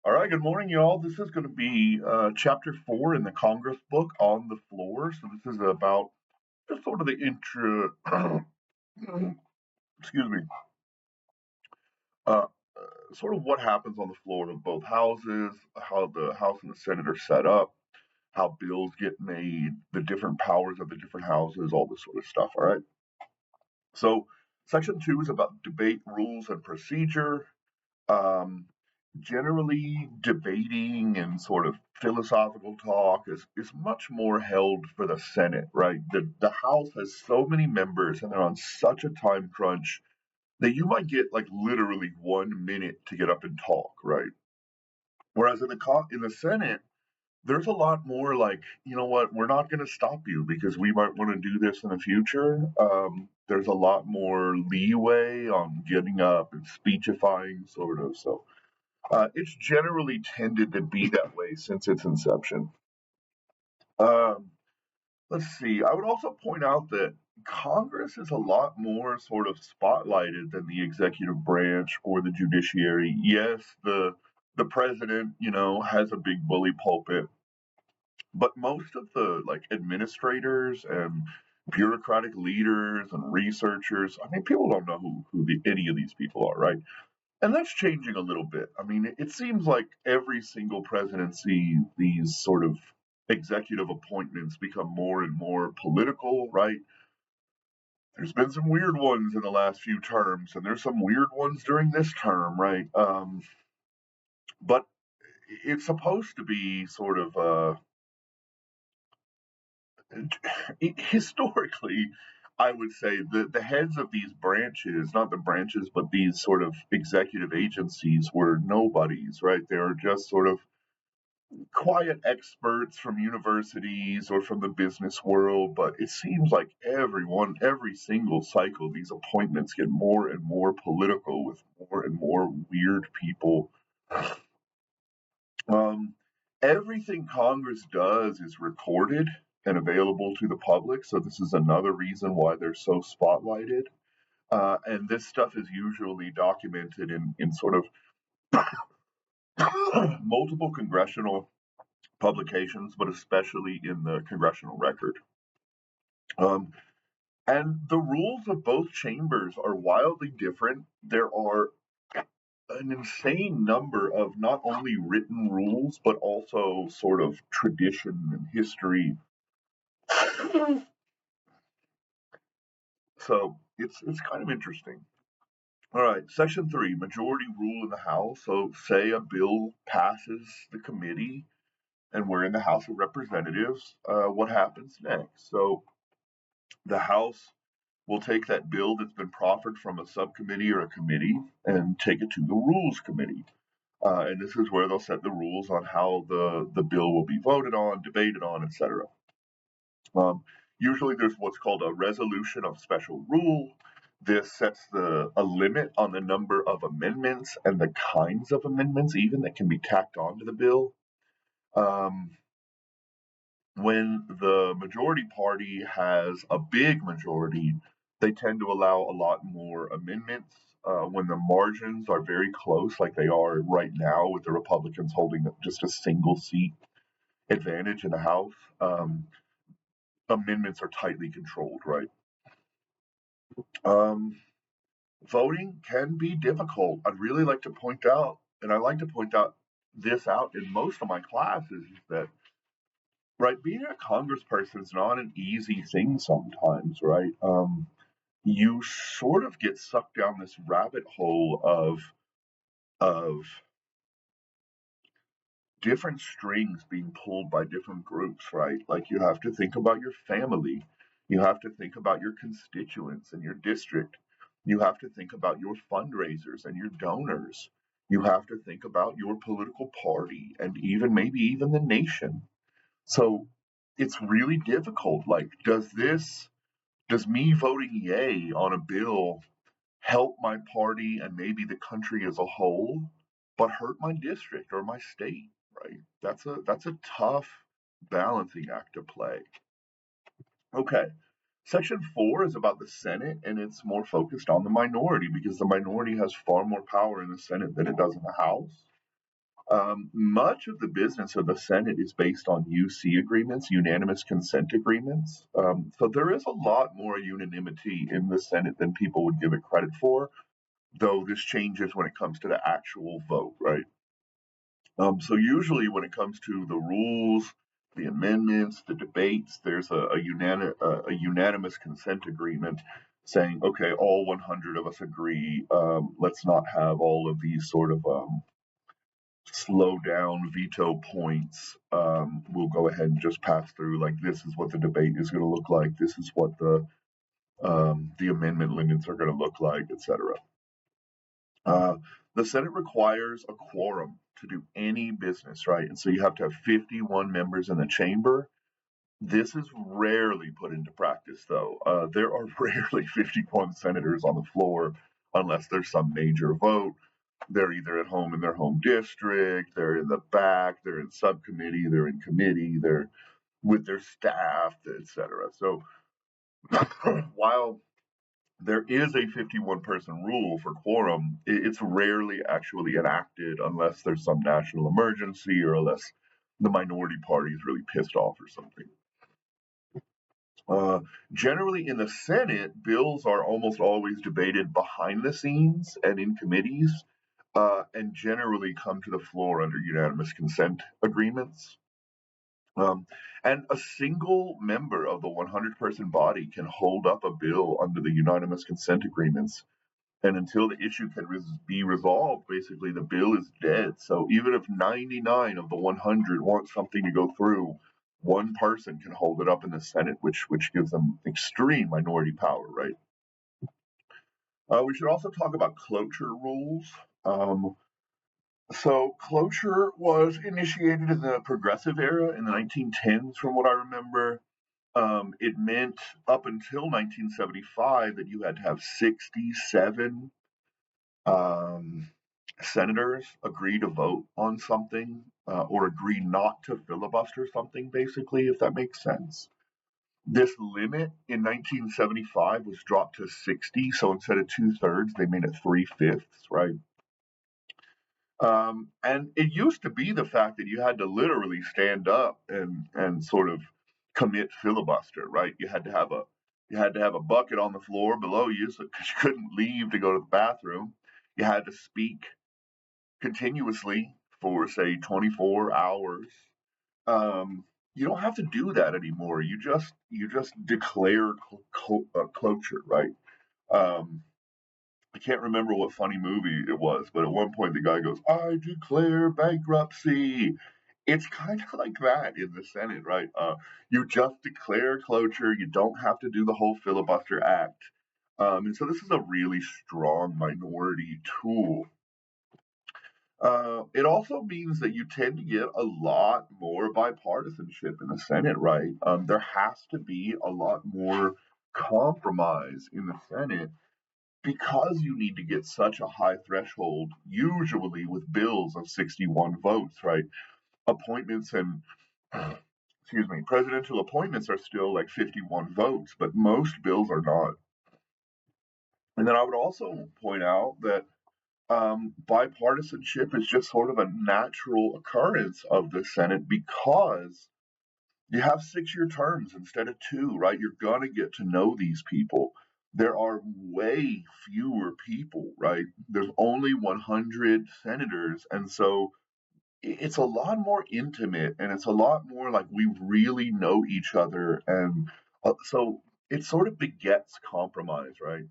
All right, good morning, y'all. This is going to be chapter 4 in the Congress book on the floor. So, this is about just sort of the intro, excuse me, uh, sort of what happens on the floor of both houses, how the House and the Senate are set up, how bills get made, the different powers of the different houses, all this sort of stuff. All right. So, section 2 is about debate rules and procedure. Um, Generally, debating and sort of philosophical talk is much more held for the Senate, right? The House has so many members and they're on such a time crunch that you might get like literally 1 minute to get up and talk, right? Whereas in the Senate, there's a lot more like, you know what, we're not going to stop you because we might want to do this in the future. There's a lot more leeway on getting up and speechifying, sort of. So it's generally tended to be that way since its inception. Um, let's see. I would also point out that Congress is a lot more sort of spotlighted than the executive branch or the judiciary. Yes, the president, has a big bully pulpit, but most of the like administrators and bureaucratic leaders and researchers, I mean, people don't know any of these people are, right? And that's changing a little bit. I mean, it seems like every single presidency, these sort of executive appointments become more and more political, right? There's been some weird ones in the last few terms, and there's some weird ones during this term, right? But it's supposed to be sort of historically, I would say the heads of these branches, not the branches, but these sort of executive agencies were nobodies, right? They were just sort of quiet experts from universities or from the business world, but it seems like every single cycle, these appointments get more and more political with more and more weird people. Um, Everything Congress does is recorded and available to the public, so this is another reason why they're so spotlighted. And this stuff is usually documented in sort of multiple congressional publications, but especially in the Congressional Record. Um, and the rules of both chambers are wildly different. There are an insane number of not only written rules, but also sort of tradition and history. So it's kind of interesting. All right, Section 3, majority rule in the House. So, say a bill passes the committee and we're in the House of Representatives, what happens next? So, the House will take that bill that's been proffered from a subcommittee or a committee and take it to the Rules Committee. And this is where they'll set the rules on how the bill will be voted on, debated on, etc. Um, Usually there's what's called a resolution of special rule. This sets a limit on the number of amendments and the kinds of amendments, even that can be tacked onto the bill. Um, when the majority party has a big majority, they tend to allow a lot more amendments. When the margins are very close, like they are right now, with the Republicans holding just a single seat advantage in the House, amendments are tightly controlled, right? Um, Voting can be difficult. I'd really like to point out, and I like to point out this out in most of my classes, is that right, being a congressperson is not an easy thing sometimes, right? You sort of get sucked down this rabbit hole of different strings being pulled by different groups, right? Like you have to think about your family, you have to think about your constituents and your district, you have to think about your fundraisers and your donors, you have to think about your political party and even maybe even the nation. So it's really difficult. Like, does me voting yay on a bill help my party and maybe the country as a whole, but hurt my district or my state, right? That's a tough balancing act to play. Okay. Section 4 is about the Senate and it's more focused on the minority because the minority has far more power in the Senate than it does in the House. Much of the business of the Senate is based on UC agreements, unanimous consent agreements. So there is a lot more unanimity in the Senate than people would give it credit for, though this changes when it comes to the actual vote, right? So usually when it comes to the rules, the amendments, the debates, there's a unanimous consent agreement saying, okay, all 100 of us agree. Let's not have all of these sort of slow down veto points. We'll go ahead and just pass through. Like this is what the debate is going to look like. This is what the amendment limits are going to look like, etc. Uh, the Senate requires a quorum to do any business, right? And so you have to have 51 members in the chamber. This is rarely put into practice, though. There are rarely 51 senators on the floor unless there's some major vote. They're either at home in their home district, they're in the back, they're in subcommittee, they're in committee, they're with their staff, etc. So while there is a 51 person rule for quorum, it's rarely actually enacted unless there's some national emergency or unless the minority party is really pissed off or something. Uh, Generally, in the Senate, bills are almost always debated behind the scenes and in committees, and generally come to the floor under unanimous consent agreements. Um, and a single member of the 100-person body can hold up a bill under the unanimous consent agreements. And until the issue can be resolved, basically the bill is dead. So even if 99 of the 100 want something to go through, one person can hold it up in the Senate, which gives them extreme minority power, right? We should also talk about cloture rules. Um, so cloture was initiated in the progressive era in the 1910s, from what I remember. It meant up until 1975 that you had to have 67 um, senators agree to vote on something or agree not to filibuster something, basically, if that makes sense. This limit in 1975 was dropped to 60. So instead of 2/3, they made it 3/5, right? And it used to be the fact that you had to literally stand up and sort of commit filibuster, right? You had to have a bucket on the floor below you, so because you couldn't leave to go to the bathroom. You had to speak continuously for say 24 hours. Um, you don't have to do that anymore. You just declare cloture, right? Um, I can't remember what funny movie it was, but at one point the guy goes, "I declare bankruptcy." It's kind of like that in the Senate, right? You just declare cloture. You don't have to do the whole filibuster act. And so this is a really strong minority tool. It also means that you tend to get a lot more bipartisanship in the Senate, right? There has to be a lot more compromise in the Senate because you need to get such a high threshold, usually with bills of 61 votes, right? Appointments and, excuse me, presidential appointments are still like 51 votes, but most bills are not. And then I would also point out that bipartisanship is just sort of a natural occurrence of the Senate because you have 6 year terms instead of two, right? You're going to get to know these people. There are way fewer people, right? There's only 100 senators. And so it's a lot more intimate and it's a lot more like we really know each other. And so it sort of begets compromise, right?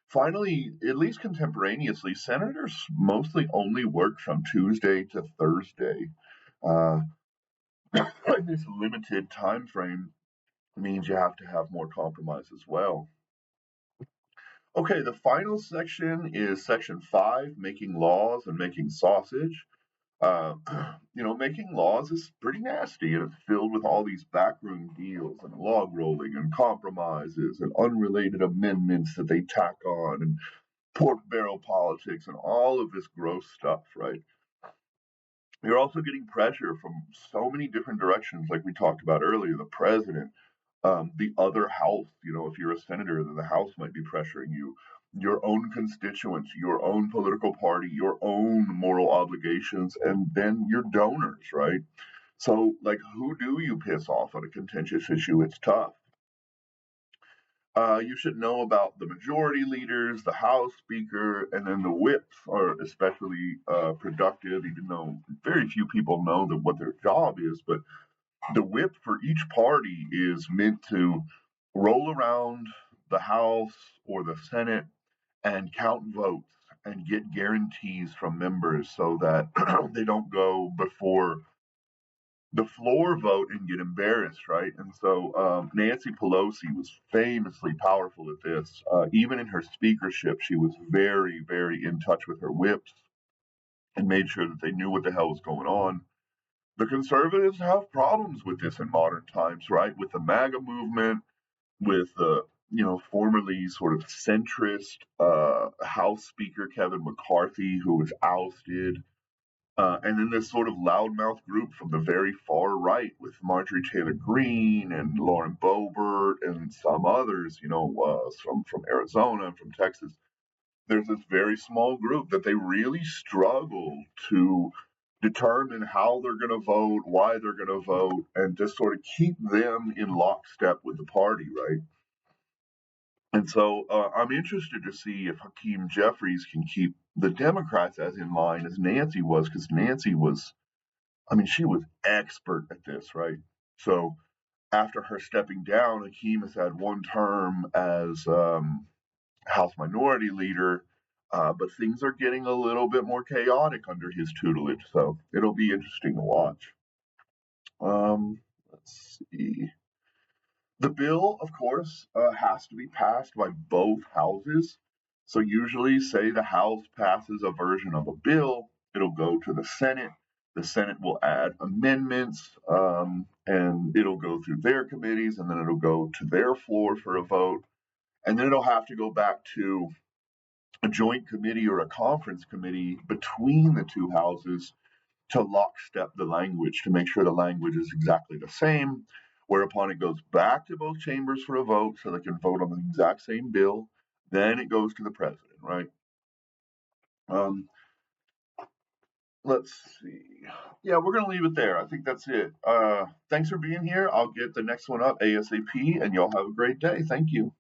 Finally, at least contemporaneously, senators mostly only work from Tuesday to Thursday. Uh, this limited time frame means you have to have more compromise as well. Okay, the final section is section 5, making laws and making sausage. Uh, making laws is pretty nasty and it's filled with all these backroom deals and log rolling and compromises and unrelated amendments that they tack on and pork barrel politics and all of this gross stuff, right? You're also getting pressure from so many different directions, like we talked about earlier, the president, the other house. If you're a senator, then the house might be pressuring you. your own constituents, your own political party, your own moral obligations, and then your donors, right? So, like, who do you piss off on a contentious issue? It's tough. You should know about the majority leaders, the House Speaker, and then the whips are especially productive, even though very few people know that what their job is. But the whip for each party is meant to roll around the House or the Senate and count votes and get guarantees from members so that they don't go before the floor vote and get embarrassed, right? And so Nancy Pelosi was famously powerful at this. Even in her speakership, she was very, very in touch with her whips and made sure that they knew what the hell was going on. The conservatives have problems with this in modern times, right? With the MAGA movement, with the formerly sort of centrist House Speaker Kevin McCarthy, who was ousted, and then this sort of loudmouth group from the very far right with Marjorie Taylor Greene and Lauren Boebert and some others, from Arizona and from Texas. There's this very small group that they really struggle to determine how they're going to vote, why they're going to vote, and just sort of keep them in lockstep with the party, right? And so I'm interested to see if Hakeem Jeffries can keep the Democrats as in line as Nancy was, because Nancy was, I mean, she was expert at this, right? So after her stepping down, Hakeem has had one term as House Minority Leader, but things are getting a little bit more chaotic under his tutelage. So it'll be interesting to watch. Let's see. The bill, of course, has to be passed by both houses. So usually, say the House passes a version of a bill, it'll go to the Senate. The Senate will add amendments, and it'll go through their committees, and then it'll go to their floor for a vote. And then it'll have to go back to a joint committee or a conference committee between the two houses to lockstep the language to make sure the language is exactly the same, whereupon it goes back to both chambers for a vote so they can vote on the exact same bill. Then it goes to the president, right? Um, let's see. Yeah, we're going to leave it there. I think that's it. Thanks for being here. I'll get the next one up ASAP, and y'all have a great day. Thank you.